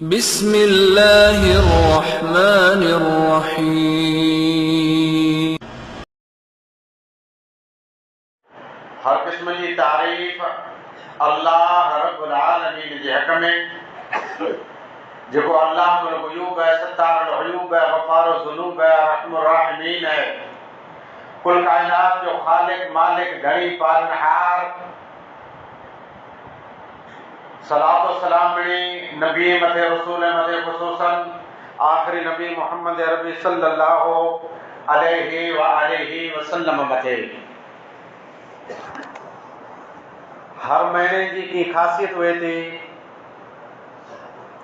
بسم الله الرحمن الرحيم हर क़िस्म जी तारीफ़ अल्लाह रब्बुल आलमीन जे हक़ में जेको अल्लाहुल ग़ुयूब है, सत्तारुल उयूब है, गफ़ारुल ज़ुनूब है, रहमुर राहिमीन है, कुल कायनात जो ख़ालिक मालिक घणी पालनहार। सलात व सलाम मिली नबी मथे रसूल मथे ख़ुसूसन आख़िरी नबी मोहम्मद अरबी सल्लल्लाहु अलैहि वसल्लम मथे। हर महीने जी की ख़ासियत हुए थी,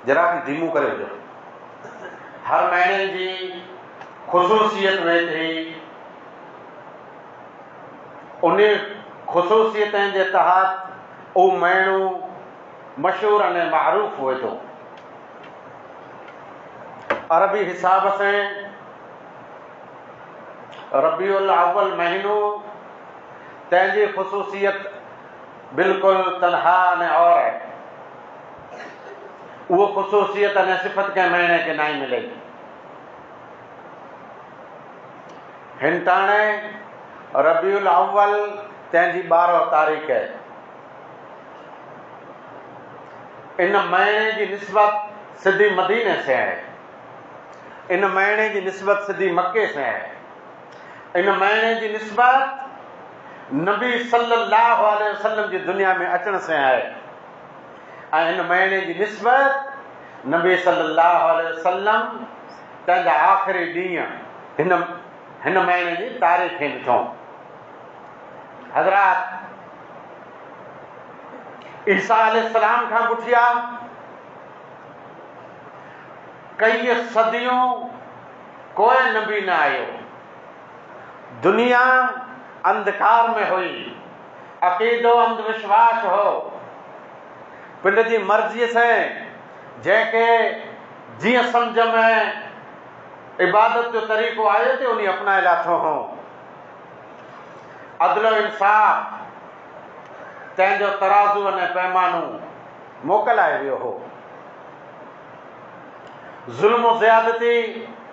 जरा की धीमू करे वठो। हर महीने जी ख़ुसूसियत हुए थी, उन ख़ुसूसियतनि जे तहत उहो महीनो मशहूर अने मारूफ़ हुए थो। अरबी हिसाब से रबीउल अव्वल महीनो तंहिंजी ख़ुसूसियत बिल्कुल तनहा ने और है। वो ख़ुसूसियत अने सिफ़त के महीने के नहीं मिलेगी। हिंताणे रबीउल अव्वल तंहिंजी 12 तारीख़ है। इन महीने की निस्बत सिद्धी मदीने से है। इन महीने की निस्बत सिद्धी मक्के से है। इन महीने की निस्बत नबी सल्लल्लाहु अलैहि वसल्लम की दुनिया में अचण से है। इन महीने की निस्बत नबी सल्लल्लाहु अलैहि वसल्लम तंहिंजा आख़िरी ॾींहं हिन महीने जी तारीख़ ॾिठो। हज़रात ईसा अलैहिस्सलाम खां पुठिया कई सदियों कोई नबी न आयो। दुनिया अंधकार में हुई, अक़ीदो अंधविश्वास हो। पिंड जी मर्ज़ीअ से जंहिंखे जीअं सम्झ में इबादत जो तरीक़ो आयो ते उन अपनाए लाथो हो। अदल इंसाफ़ तंहिंजो तराज़ू अने पैमानो मोकिलाए वियो हो। ज़ुल्म ज़्यादती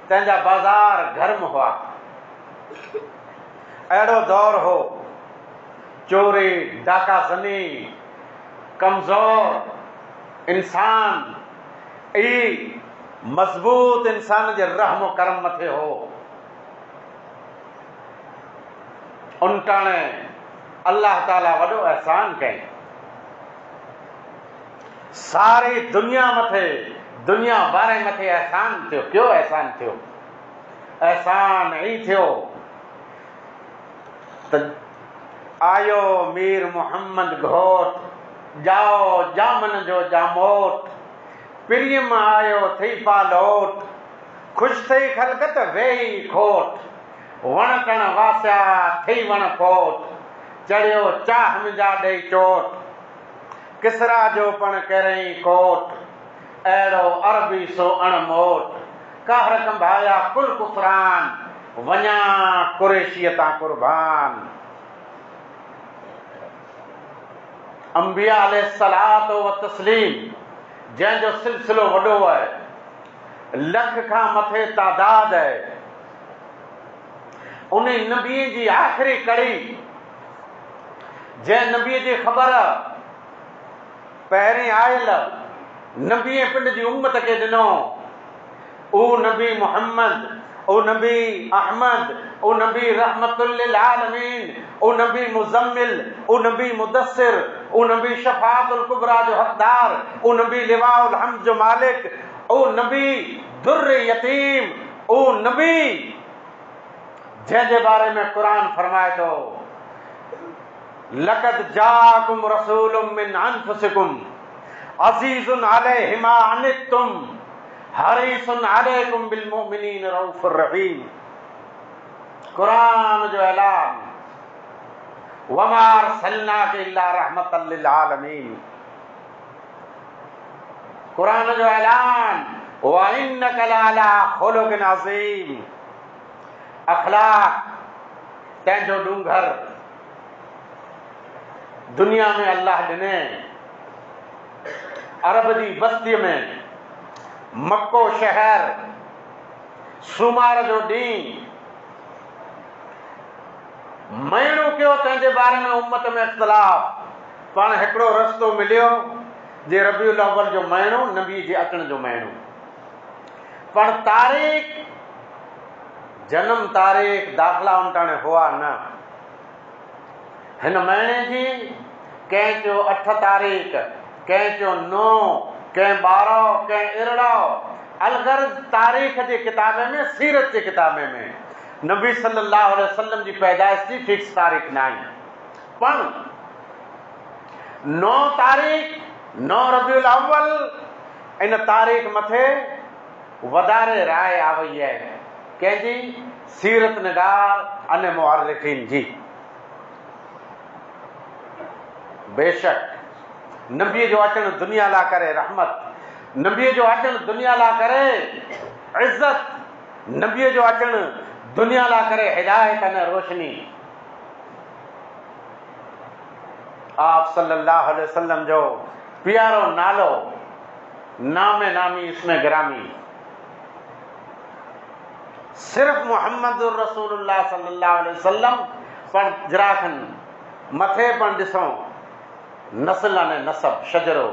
तंहिंजा बाज़ार गर्म हुआ। अहिड़ो दौर हो, चोरी डाका ज़नी कमज़ोर इंसान ई मज़बूत इंसान जे रहम करम मथे हो। उनटाणे अल्लाह ताला वॾो एहसान कई। सारी दुनिया मथे, दुनिया वारे मथे एहसान थियो। कयो एहसान थियो? एहसान ई थियो त आयो मीर मोहम्मद घोट, जाओ जामन जो जामोट, प्रियम आयो थई पालोट, खुश थई खलकत वेही खोट, वण टण वास्या थई वण पोट, चढ़ियो चाह मुंहिंजा ॾेई चोट, किसरा जो पण करेई कोट, अहिड़ो अरबी सो अणमोट, कहर कंभाया कुल कुफरान, वञा कुरैशीअ तां कुर्बान। अंबिया अलैहिस्सलात व तस्लीम जंहिंजो सिलसिलो वॾो आहे, लख खां मथे तादाद है। उन नबीअ जी आख़िरी कड़ी जंहिं नबीअ जी ख़बर पहिरीं आयल नबीअ पिंड जी उम्मत खे ॾिनो, उहो नबी मोहम्मद, ओ नबी अहमद, ओ नबी रहमतुल लिल आलमीन, ओ नबी मुज़म्मिल, ओ नबी मुदस्सिर, ओ नबी शफाअतुल कुबरा जो हक़दार, ओ नबी लिवाउल हम्द जो मालिक, ओ नबी दुर्र यतीम, ओ नबी जंहिंजे बारे में क़ुरान फरमाए थो, लक़द जाअकुम रसूलुम मिन अनफुसिकुम अज़ीज़ुन अलैहि मा अनित्तुम हरीसुन अलैकुम बिल मुमिनीन रऊफ़ुर रहीम। कुरान जो ऐलान, वमा अरसलनाका इल्ला रहमतल लिल आलमीन। कुरान जो ऐलान, व इन्नका लअला खुलुक़िन अज़ीम। अखलाक तंहिंजो डूंगर दुनिया में अल्लाह ॾिने। अरब जी बस्तीअ में मक्को शहर, सूमार जो ॾींहुं, महीनो कयो तंहिंजे बारे में उम्मत में इख़्तिलाफ़। पाण हिकिड़ो रस्तो मिलियो जे रबीउल अव्वल जो महीनो नबी जे अचण जो महीनो, पर तारीख़, जन्म तारीख़, दाख़िला उनटाणे हुआ न। हिन महीने जी कंहिं चयो 8 तारीख़, कंहिं चयो 9, कंहिं 12, कंहिं 11। अलगर्ज़ तारीख़ जे किताबे में, सीरत जे किताबे में नबी सल्लल्लाहु अलैहि वसल्लम जी पैदाइश जी फिक्स तारीख़ न आई। पर 9 तारीख़, 9 रबीउल अव्वल, इन तारीख़ मथे वधारे राय आ वई आहे कंहिंजी, सीरत निगार अने मुअर्रिख़ीन जी। बेशक नबीअ जो अचणु दुनिया लाइ करे रहमत, नबीअ जो अचणु दुनिया लाइ करे इज़त, नबीअ जो अचणु दुनिया लाइ करे हिदायत अने रोशनी। आप सल्लल्लाहु अलैहि वसल्लम जो प्यारो नालो, नामे नामी इसमें गिरामी, सिर्फ मुहम्मदुर रसूलुल्लाह सल्लल्लाहु अलैहि वसल्लम। पर जराखन मथे पर ॾिसो नस्ल अने नसब, शजरो,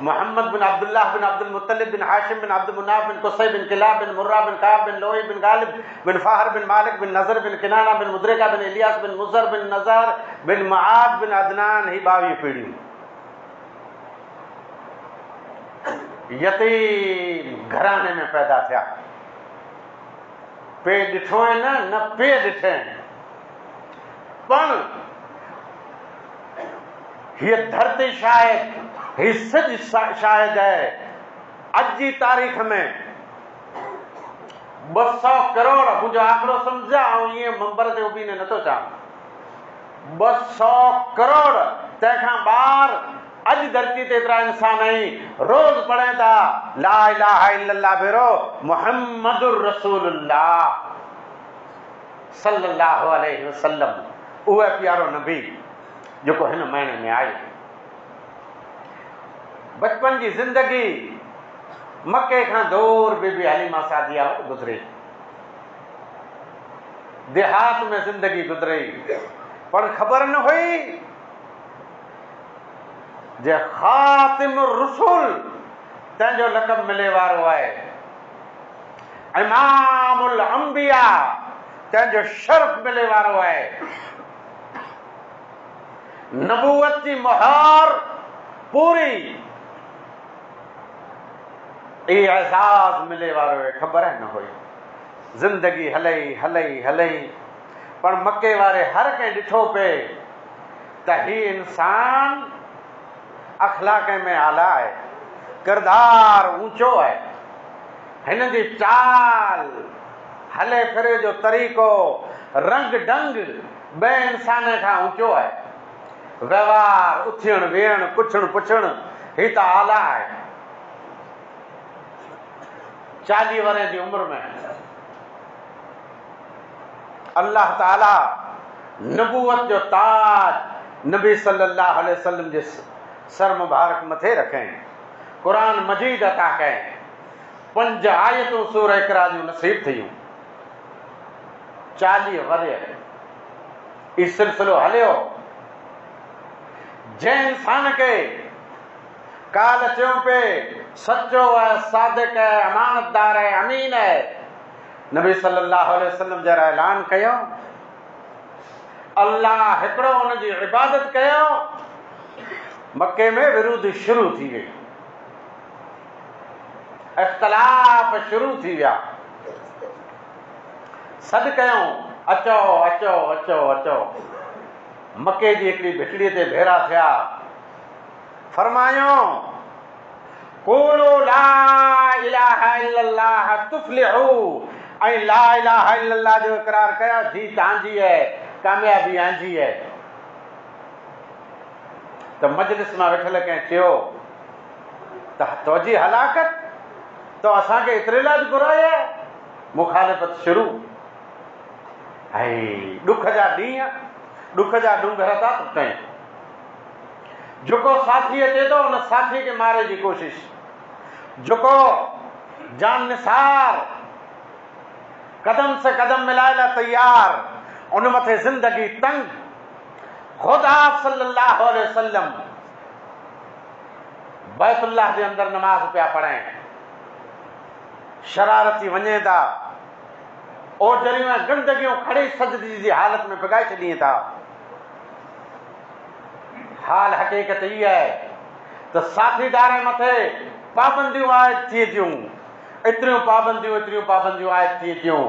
मोहम्मद बिन अब्दुल्लाह बिन अब्दुल मुत्तलिब बिन हाशिम बिन अब्दुल मुनाफ बिन कुसै बिन किलाब बिन मुर्रा बिन काब बिन लोई बिन गालिब बिन फाहर बिन मालिक बिन नजर बिन किनाना बिन मुद्रिका बिन इलियास बिन मुजर बिन नजर बिन मआद बिन अदनान। ही 22 पीढ़ियूं यतीम घराने में पैदा थिया। पे ॾिठो है न पे ॾिठे आहिनि, पर हीअ धरती शायद, ही सिज शायद है अॼु जी तारीख़ में 200 करोड़, मुंहिंजो आंकड़ो सम्झा, ऐं ईअं मंबर ते उभी ने नथो चवां, 200 करोड़ तंहिंखां ॿार अॼु धरती ते एतिरा इंसान आहिनि रोज़ पढ़नि था ला इलाहा इल्लल्लाह भेरो मुहम्मदुर रसूलुल्लाह सल्लल्लाहु अलैहि वसल्लम। उहे प्यारो नबी जेको हिन महीने में आयो। बचपन जी ज़िंदगी मके खां दूर बीबी हलीमा सादिया वटि गुज़री, देहात में ज़िंदगी गुज़री, पर ख़बर न हुई जे ख़ातिमुर रसूल तंहिंजो लक़ब मिले वारो आहे, इमामुल अंबिया तंहिंजो शर्फ़ मिले वारो आहे, नबूवत जी मोहर पूरी एजाज़ मिले वारो आहे। ख़बर न हुई, ज़िंदगी हलई हलई हलई, पर मके वारे हर कंहिं ॾिठो पिए त ही इंसान अखलाक में आला आहे, किरदार ऊंचो आहे, हिन जी चाल हले फिरे जो तरीक़ो रंग ढंग ॿिए इंसान खां ऊंचो आहे, व्यवहार उथण वेहण पुछण पुछण ही त आला आहे। 40 वरे जी उम्र में अल्लाह ताला नबूवत जो ताज नबी सल्लल्लाहु अलैहि वसल्लम जे सर मुबारक मथे रखें, कुरान मजीद अता करें, 5 आयतूं सूरह इक़रा जूं नसीब थियूं। 40 वरे ई सिलसिलो हलियो। जंहिं इंसान के काल चयो पे सचो है, सादिक है, अमानतदार है, अमीन है, नबी सल्लल्लाहु अलैहि वसल्लम जरा ऐलान कयो, अल्लाह हिकिड़ो उन जी इबादत कयो, मके में विरोध शुरू थी वई, इख़्तिलाफ़ शुरू थी विया। सॾु कयूं अचो अचो अचो अचो, मके जी हिकिड़ी भिटड़ीअ ते भेरा थिया, फरमायो क़ूलू ला इलाहा इल्लल्लाह तुफ़्लिहू, ऐं ला इलाहा इल्लल्लाह जो इक़रार कयो, जी तव्हांजी है, कामयाबी आंजी है। त मजलिस मां वेठल कंहिं चयो त तुंहिंजी हलाकत तो असांखे एतिरे लाइ घुराई आहे। मुखालिफ़त शुरू। ऐं ॾुख जा ॾींहं, ॾुख जा डूंगर था टुटनि, जेको साथी अचे थो उन साथी खे मारे जी कोशिश, जेको जान निसार, कदम से कदम मिलाए ला तैयार, उन मथे जिंदगी तंग। खुदा सल्लल्लाहु अलैहि वसल्लम बैतुल्लाह जे अंदर नमाज पिया पढ़ें, शरारती वञे था, ओजरियूं ऐं गंदगियूं खड़ी सजदी जी हालत में पिगाए छॾीनि था। हाल हक़ीक़त इहा आहे त साथीदार मथे पाबंदियूं आयत थिए थियूं, एतिरियूं पाबंदियूं आयत थिए थियूं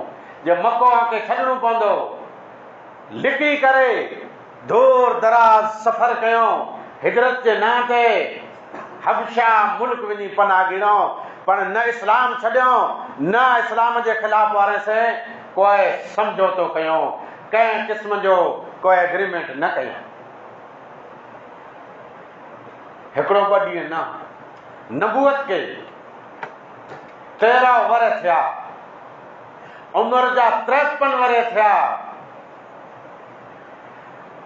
जे मको खे छॾिणो पवंदो। लिकी करे दूर दराज सफ़र कयूं, हिजरत जे नां ते हबशा मुल्क वञी पनाह गिणूं, पर न इस्लाम छॾियूं, न इस्लाम जे ख़िलाफ़ वारे से कोई समझौतो कयूं, कंहिं क़िस्म जो कोई एग्रीमेंट न कयूं। हिकिड़ो ॿ ॾींहं न, नबूअत खे 13 वर थिया, उमिरि जा 53 वर थिया,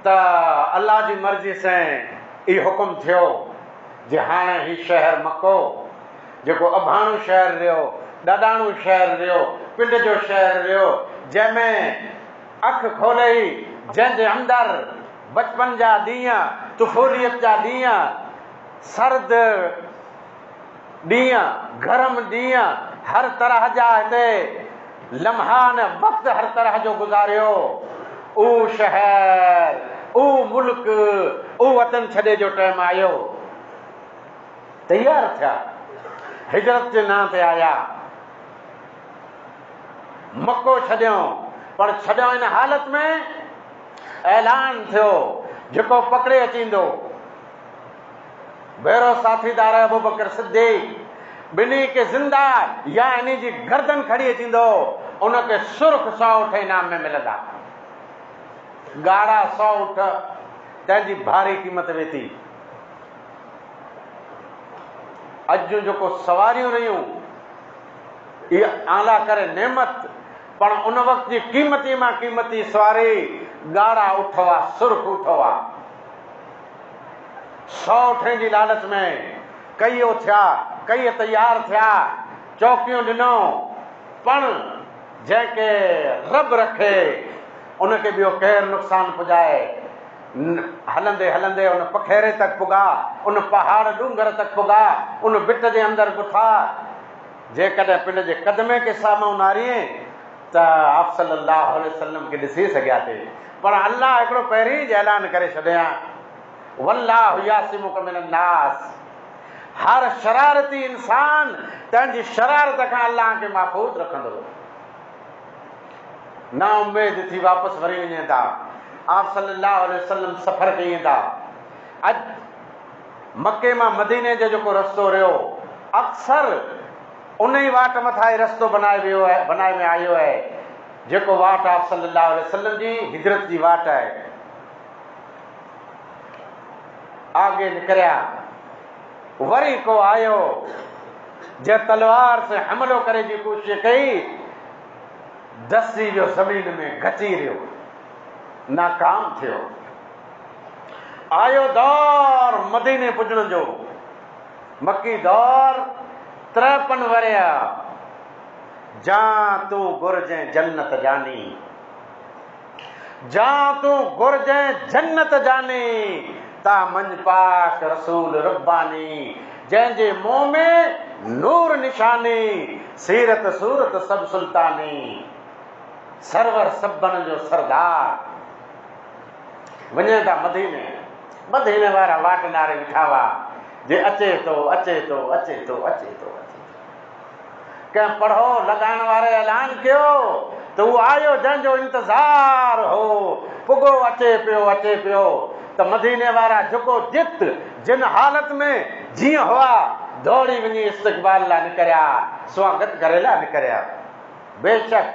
त अल्लाह जी मर्ज़ी से इहो हुकुम थियो जे हाणे ही शहर मको जेको अभाणो शहर रहियो, ॾाॾाणो शहर रहियो, पिंड जो शहर रहियो, जंहिंमें अखि खोले ई जंहिंजे अंदरि बचपन जा ॾींहं, तुफ़ूलियत जा ॾींहं, सर्द ॾींहं, गरम ॾींहं, हर तरह जा हिते लम्हान वक़्तु हर तरह जो गुज़ारियो। उहो शहर, उहो मुल्क, उहो वतन छॾे जो टाइम आयो। तैयार थिया, हिजरत जे नां ते आया, मको छॾियो, पर छॾियो इन हालत में ऐलान थियो जेको पकड़े अचींदो भेरो साथीदार अबू बकर सिद्दीक़ ॿिन्ही खे ज़िंदा या इन जी गर्दन खड़ी अचींदो, उनखे सुर्ख 100 ऊठ इनाम में मिलंदा। ॻाढ़ा 100 ऊठ, तंहिंजी भारी क़ीमत वेती। अॼु जेको सवारियूं रहियूं इहा आला करे नेमत, पर उन वक़्त जी क़ीमती मां क़ीमती सवारी ॻाढ़ा ऊठ हुआ, सुर्ख ऊठ हुआ। 100 ऊठनि जी लालच में कई थिया, कई तैयार थिया, चौकियूं ॾिनो, पण जंहिंखे रब रखे उनखे ॿियो केरु नुक़सान पुॼाए। हलंदे हलंदे उन पखेरे तक पुॻा, उन पहाड़ डूंगर तक पुॻा, उन बिट जे अंदरि गुथा। जेकॾहिं पिंड जे कदमे खे साम्हूं नारीअ त आप सल्लल्लाहु अलैहि वसल्लम खे ॾिसी सघिया थे, पर अल्लाह हिकिड़ो पहिरीं ज ऐलान करे छॾिया, वल्लाहु यासिमुक मिनन्नास। हर शरारती इंसान तंहिंजी शरारत खां अल्लाह खे महफूज़ रखंदो। ना उमेद थी वापसि वरी वञे था, आप सल्लल्लाहु अलैहि वसल्लम सफ़र कयूं था। अॼु मके मां मदीने जो जेको रस्तो रहियो, अक्सर उन ई वाट मथां ई रस्तो बनाए वियो आहे, बनाए में आयो आहे, जेको वाट आप सल्लल्लाहु अलैहि वसल्लम जी हिजरत जी वाट आहे। आगे निकिरिया, वरी को आयो जे तलवार से हमलो करे जी कोशिश कई, दसी वियो, ज़मीन में घची रहियो, नाकाम थियो। आयो दौर मदीने पुॼण जो, मक्की दौर 53 वरिया। जा तूं घुरजै जन्नत जानी, जा तूं घुरजै जन्नत जानी, ता मंझ पाक रसूल रब्बानी, जंहिंजे मुंह में नूर निशानी, सीरत सूरत सब सुल्तानी, सरवर सभन जो सरदार। वञे था मदीने, मदीने वारा वाट नारे वेठा हुआ जे अचे तो अचे तो अचे तो अचे तो अचे। कंहिं पढ़ो लॻाइण वारे ऐलान कयो त उहो आयो जंहिंजो इंतज़ार हो, पुॻो अचे पियो। त मदीने वारा जेको जित जिन हालत में जीअं हुआ, दौड़ी वञी इस्तक़बाल लाइ निकिरिया, स्वागत करे लाइ निकिरिया। बेशक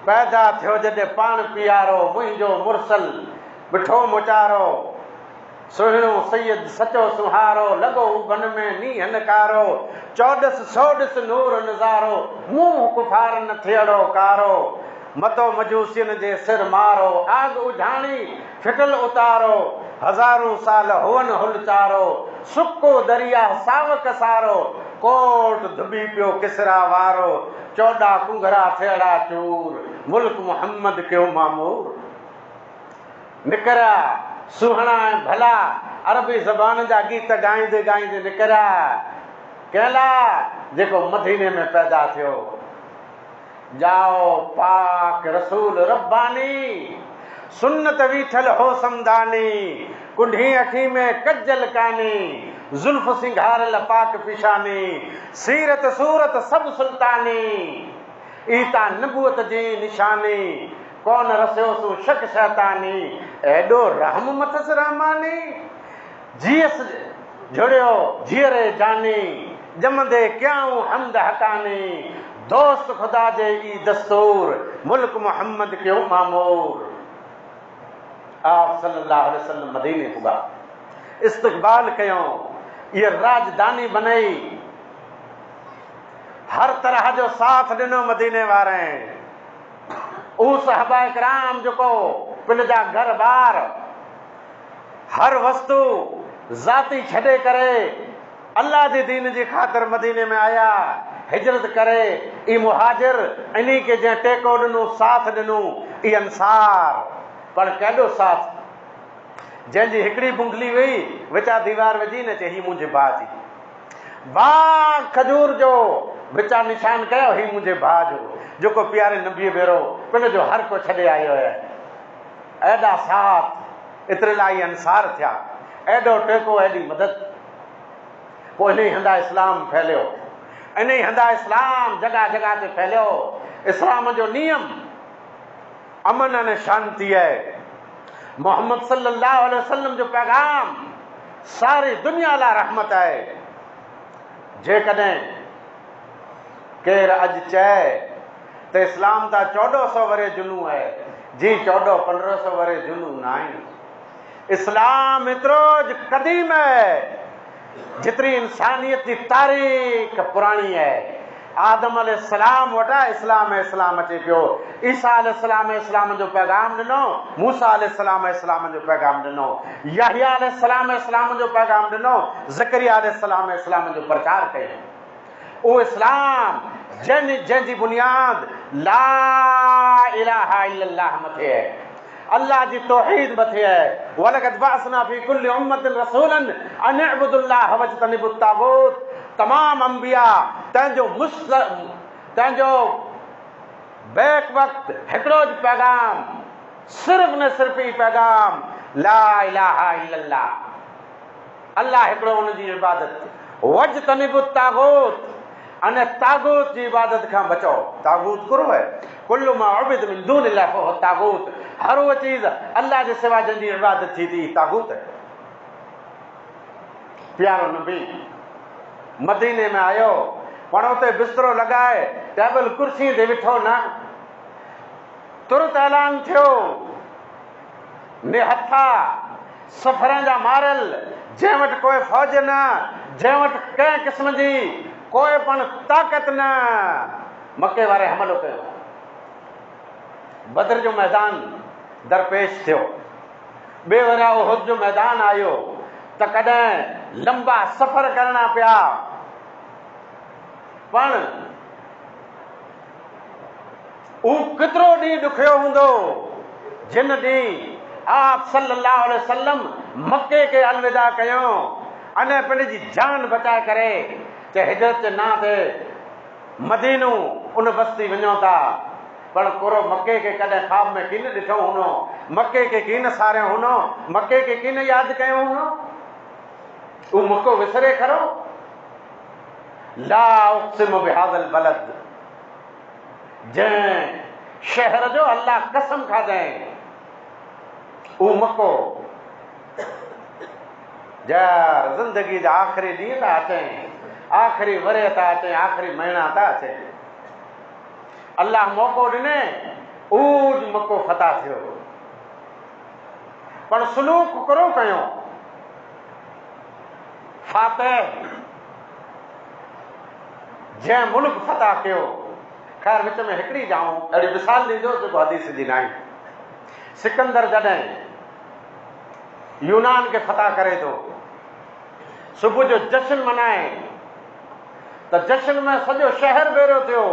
पैदा थियो जॾहिं पाण पीआरो, मुंहिंजो मुरसल मिठो मुचारो, सुहिणो सैयद सचो सुहारो, लॻो उभन में नींहं नकारो, चौॾस सौॾस नूर नज़ारो, मुंहुं कुफार न थियड़ो कारो, मतो मजूसियुनि जे सिर मारो, आग उझाणी फिटल उतारो, हज़ारूं साल हुअन हुल चारो, सुको दरिया सावक सारो, कोट धुबी पियो किसरा वारो 14 कुंगरा थियड़ा चूर मुल्क मोहम्मद कयो मामूर। निकरा सुहणा ऐं भला अरबी ज़बान जा गीत ॻाईंदे ॻाईंदे निकरा कहला जेको मदीने में पैदा थियो। जाओ पाक रसूल रब्बानी सुन्नत बीठल हो समदानी कुंडी अखी में कज्जल कानी जुल्फ सिंघारल पाक पिशानी सीरत सूरत सब सुल्तानी ईता नबूअत जी निशानी कौन रसियो सु शक शैतानी एडो रहम मथस रहमानी जीअस जुड़ियो जीअरे जानी जमदे क्याऊं हमद हकानी दोस्त खुदा जे ई दस्तूर मुल्क मोहम्मद कयो मामूर। आप सल्लल्लाहु अलैहि वसल्लम मदीने पुगा इस्तक़बाल कयो ये राजधानी बनई हर तरह जो साथ ॾिनो मदीने वारे ऊ सहाबा इकराम जेको पिन जा घर बार हर वस्तु ज़ाती छॾे करे अल्लाह जे दीन जी ख़ातिर मदीने में आया हिजरत करे ई मुहाजिर इन्ही के जंहिं टेको ॾिनो साथ ॾिनो ई अंसार पर केॾो साथ जंहिंजी हिकिड़ी बुंगली हुई विचा दीवार विझी न चई ही मुंहिंजे भाउ जी बाग खजूर जो विचा निशान कयो ही मुंहिंजे भाउ जो जेको प्यारे नबीअ भेरो पिन जो हर को छॾे आयो आहे। एॾा साथ एतिरे लाइ अंसार थिया एॾो टेको एॾी मदद पोइ इन हंधा इस्लाम फैलियो इन हंधा इस्लाम जगह जगह ते फैलियो। इस्लाम जो नियम अमन अने शांति है। मोहम्मद सल्लल्लाहु अलैहि वसल्लम जो पैगाम सारी दुनिया ला रहमत है। जेकॾहिं केर अज चए तो इस्लाम ता 1400 वरे जुनू है जी 1400-1500 वरे जुनू नहीं। इस्लाम एतिरो कदीम है जितनी इंसानियत की तारीख पुरानी है। आदम अलैहिस्सलाम वटा इस्लाम अचे पियो ईसा अलैहिस्सलाम जो पैगाम ॾिनो मूसा अलैहिस्सलाम जो पैगाम ॾिनो याहिया अलैहिस्सलाम जो पैगाम ॾिनो ज़करिया अलैहिस्सलाम जो प्रचार कयो। वो इस्लाम जंहिंजी बुनियाद ला इलाहा इल्लल्लाह मथे है अल्लाह जी तौहीद मथे है। वलक़द बअसना फी कुल्लि उम्मतिन रसूलन अन इअ्बुदुल्लाह वज्तनिबुत तागूत। तमाम अंबिया तंहिंजो बैक वक्त हिकिड़ो पैगाम सिर्फ़ न सिर्फ़ ई पैगाम ला इलाहा इल्लल्लाह अल्लाह हिकिड़ो उनजी इबादत वज्तनिबुत तागूत अने तागूत जी इबादत खां बचो। तागूत कुरो है कुल्लु मा उबिद मिन दूनिल्लाह फहुव तागूत। हर वो चीज अल्लाह जे सिवा जंहिंजी इबादत थी थी तागूत है। प्यारो नबी मदीने में आयो पण उते बिस्तरो लगाए टेबल कुर्सी ते विठो न तुरत ऐलान थियो निहथा सफ़रनि जा मारियल जंहिं वटि कोई फ़ौज न जंहिं वटि कंहिं क़िस्म जी कोई पण ताक़त न मके वारे हमलो कयो। बदर जो मैदान दरपेश थियो ॿिए वरा उहुद जो मैदान आयो त कॾहिं लंबा सफ़र करणा पिया पण ऊ केतिरो ॾींहुं ॾुखियो हूंदो जिन ॾींहुं आप सल्लल्लाहु अलैहि वसल्लम मके खे अलविदा कयो अने पंहिंजी जान बचाए करे चे हिजरत ना थे मदीनो उन बस्ती वञो था पण कोरो मके के कॾहिं ख़्वाब में किन ॾिठो हूंदो मके के किन सारियो हूंदो मके के किन यादि कयो हूंदो ऊ मको विसरे खरो। ला उक़्सिमु बिहाज़ल बलद जंहिं शहर जो अल्लाह कसम खादईं ऊ मको जार ज़िंदगी जा आख़िरी ॾींहं था अचनि आख़िरी वरे था अचनि आख़िरी महीना था अचनि अल्लाह मौक़ो ॾिने ऊज मको फतह थियो पण सुलूक करो कयो फातिह जंहिं मुल्क फतह कयो। ख़ैर विच में हिकिड़ी ॼाऊं अहिड़ी मिसाल ॾींदो जेको हदीस जी नाहे। सिकंदर जॾहिं यूनान खे फतह करे थो सुबुह जो जश्न मनाए त जश्न में सॼो शहर भेरो थियो,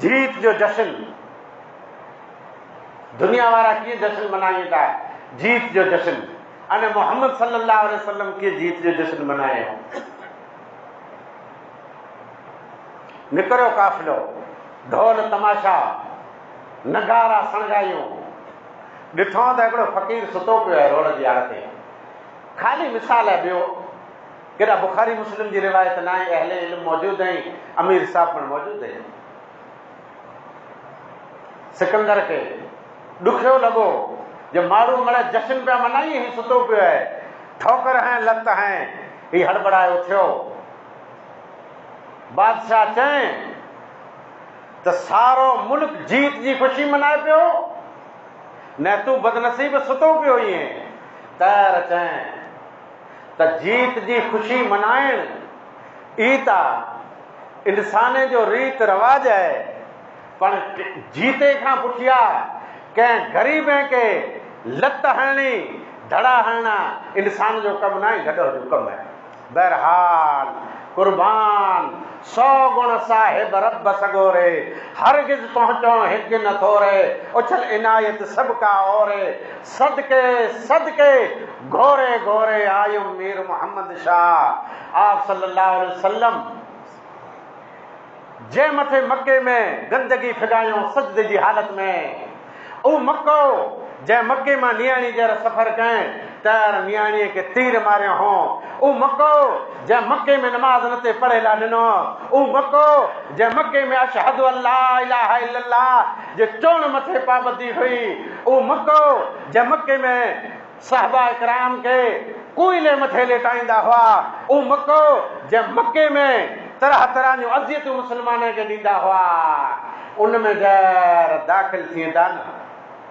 जीत जो जश्न। दुनिया वारा कीअं जश्न मनाइनि था, जीत जो जश्न। अने मोहम्मद सल्लल्लाहु अलैहि वसल्लम कीअं जीत जो जश्न मनायो। निकिरियो काफ़िलो, ढोल तमाशा नगारा सणगायूं। ॾिठो त हिकिड़ो फ़क़ीर सुतो पियो आहे रोड जी आड़ ते। ख़ाली मिसाल आहे, ॿियो केॾा बुखारी मुस्लिम जी रिवायत न आहे, अहले इल्म मौजूदु आहिनि, अमीर साहब पिणु मौजूदु आहिनि। सिकंदर खे ॾुखियो लॻो जो माण्हू मिड़े जश्न पिया मनाई, ही सुतो पियो आहे, ठोकर हैं लत हैं, ही हड़बड़ायो थियो। बादशाह चए त सारो मुल्क जीत जी ख़ुशी मनाए पियो, न तूं बदनसीब सुतो पियो ईअं। तैर चए त जीत जी ख़ुशी मनाइण ई त इंसान जो रीत रवाज आहे, पर जीते खां पुठिया कंहिं ग़रीब खे लत हणणी, धड़ा हणणा इंसान जो कमु न आहे, गॾो जो कमु आहे। बहरहाल कुर्बान 100 गुण साहिब रब सगोरे, हरगिज़ पहुंचो हिकु न थोरे, उछल इनायत सबका ओरे, सदके सदके घोरे घोरे आयो मीर मोहम्मद शाह। आप सल्लल्लाहु अलैहि वसल्लम जे मथे मके में गंदगी फिगायो सजदे जी हालत में, उ मको जंहिं मके मां नियाणी जहिड़ो सफ़र कयईं त नियाणीअ खे तीर मारियो हो, उ मको जंहिं मके में नमाज़ न ते पढ़ेला ॾिनो, उ मको जंहिं मके में अशहदु अल्ला इलाहा इल्लल्लाह जे चवण मथे पाबंदी हुई, उ मको जंहिं मके में साहबा इकराम खे कोयले मथे लेटाईंदा हुआ, उ मको जंहिं मके में तरह तरह जूं अज़ियतूं मुस्लमान खे ॾींदा हुआ, उन में जर दाख़िल थींदा न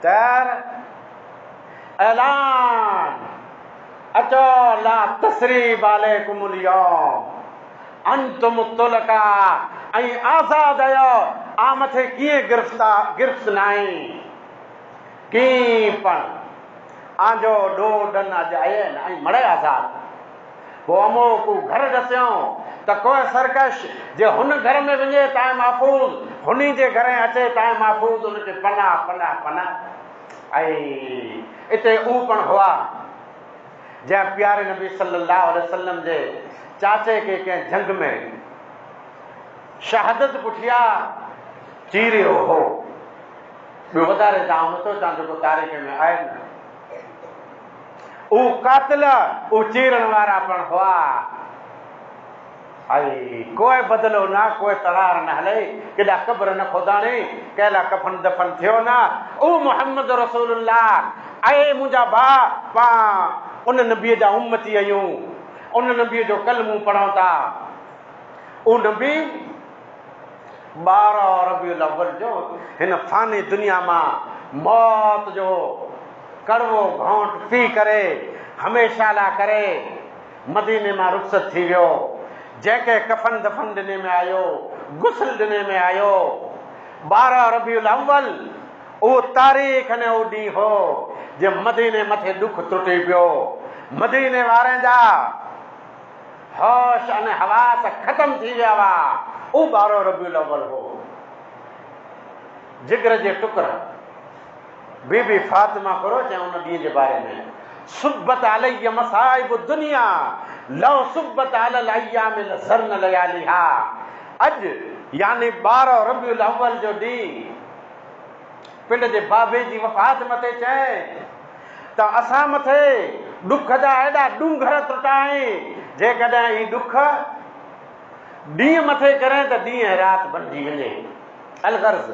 तैर ऐलान अचो ला तसरीब अलैकुमुल यौम अंतुम तुलका, ऐं आज़ाद आहियो, आ मथे कीअं गिरफ़्त न आई, कीअं पण आजो ॾोॾन अॼु आहिनि ऐं मड़े आज़ाद। पोइ अमो को घर ॾसियो त कोई सरकश जे हुन घर में वञे ताईं महफ़ूज़, हुनी जे घर अचे ताईं महफ़ूज़, हुनखे पनाह पनाह पनाह। ऐं हिते ऊ पण हुआ जंहिं प्यारे नबी सल्लल्लाहु अलैहि वसल्लम जे चाचे खे कंहिं जंग में शहादत पुठिया चीरियो हो। ॿियो वधारे तव्हां नथो चवां, जेको तारीख़ में आहे न, उ कातिल उ चीरण वारा पण हुआ। ऐं कोई बदिलो न, कोई तरार न हले, केॾा क़ब्र न खोदाणी, कहिड़ा कफन दफ़न थियो न। उ मोहम्मद रसूलुल्लाह ऐं मुंहिंजा भाउ पाण उन नबीअ जा उम्मती आहियूं, उन नबीअ जो कलमूं पढ़ूं था। उ नबी 12 रबीउल अव्वल जो हिन फ़ानी दुनिया मां मौत जो कड़वो घोंट पी करे हमेशा लाइ करे मदीने मां रुख़सत थी वियो। जंहिंखे कफन दफ़न ॾिने में आयो, गुस्ल ॾिने में आयो 12 रबीउल अव्वल, उहो तारीख़ ने उहो ॾींहुं हो जे मदीने मथे दुख टुटी पियो। मदीने वारनि जा होश अने हवास ख़तम थी विया हुआ। उहो 12 रबीउल अव्वल हो। जिगर जे टुकर बीबी फातिमा करो चए उन ॾींहं जे बारे में, सुब्बत अलैय मसाइब दुनिया लव सुब्बत अलल अय्याम लज़रन लयालिहा। अॼु यानी 12 रबीउल अव्वल जो ॾींहुं पिंड जे बाबे जी वफ़ात मथे चए त असां मथे ॾुख जा एॾा डूंगर टुटाई, जेकॾहिं ही ॾुख ॾींहुं मथे करे त ॾींहुं राति बणिजी वञे। अलगर्ज़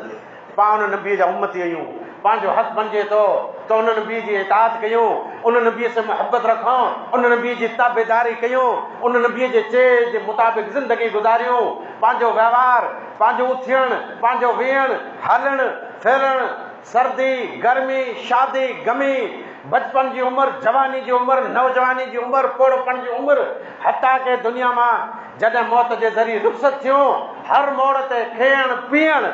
पाण उन नबीअ जा उम्मती आहियूं, पंहिंजो हक़ बणिजे थो त उन नबीअ जी इताअत कयूं, उन नबीअ से मोहब्बत रखूं, उन नबीअ जी ताबेदारी कयूं, उन नबीअ जे चए जे मुताबिक़ ज़िंदगी गुज़ारियूं। पंहिंजो व्यवहार, पंहिंजो उथियणु, पंहिंजो वेहणु, हलणु फिरणु, सर्दी गर्मी, शादी गमी, बचपन जी उम्र, जवानी जी उम्र, नौजवानी जी उम्र, पोड़पन जी उम्र, हता के दुनिया मां जॾहिं मौत जे ज़रिए रुख़सत थियूं, हर मोड़ ते खेण पीअण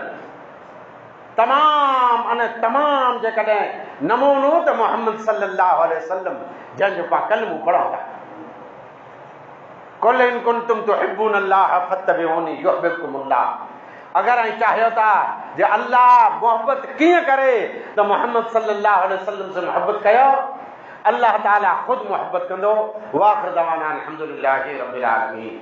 तमाम अने तमाम जेकॾहिं नमूनो त मोहम्मद सल्लल्लाहु अलैहि वसल्लम जंहिंजो पाण कलमूं पढ़ूं था। कुल इन कुंतुम तुहिब्बून अल्लाह फत्तबिऊनी युहब्बुकुमुल्लाह। अगर ऐं चाहियो था जे अल्लाह मोहब्बत कीअं करे त मोहम्मद सल्लल्लाहु अलैहि वसल्लम से मोहब्बत कयो, अल्लाह ताला ख़ुदि मोहब्बत कंदो। वाखिर दवाना अल्हम्दुलिल्लाहि रब्बिल आलमीन।